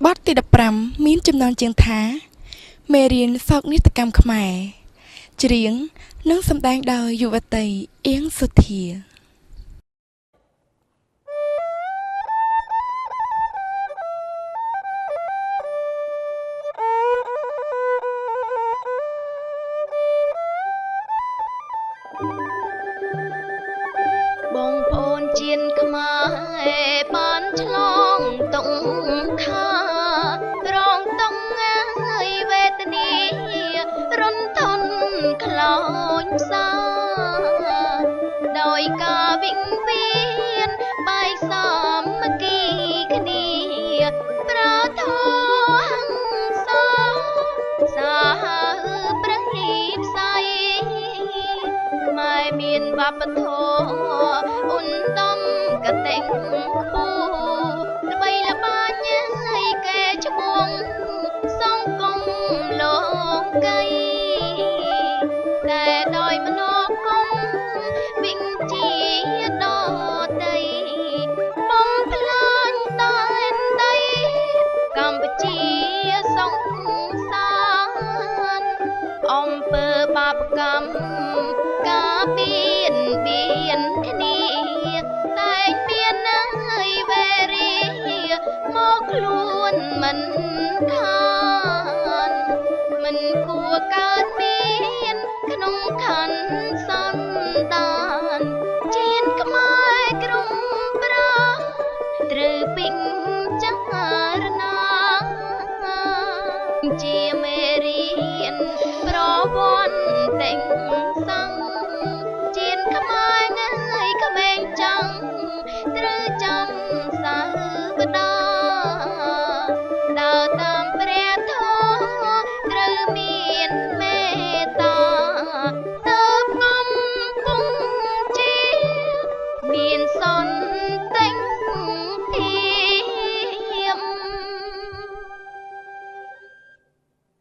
បទទី15មានចំណងជើងថាមេរៀនសោកនាដកម្មខ្មែរច្រៀងនិងសម្ដែងដោយយុវតីអៀងសុធាបងប្អូនជៀនខ្មែរបានឆ្លងតុងខារងតុងហើយវេទនារន្ធន់ខ្លោចផ្សាដោយការវិង្វៀនបាយសាមគ្គីគ្នាប្រាធោហង្សាសាប្រហីផ្សៃខ្មែរមានវប្បធម៌ឧត្តមកតេងខ្ពស់ល្បីល្បាញហើយកែឈ្មោះសង្គមលោកីតែដោយមនោគមវិជ្ជាដតីបំផ្លាញតែនដីកម្ពុជាសង្សារអំពើបាបកម្មការពៀនបៀនគ្នាតែងមានហើយវេរីមកខ្លួនមិនខានមិនគួរកើតមានក្នុងខណ្ឌសន្តានជៀនខ្មែរក្រុងប្រាត្រូវពេញចារណាជា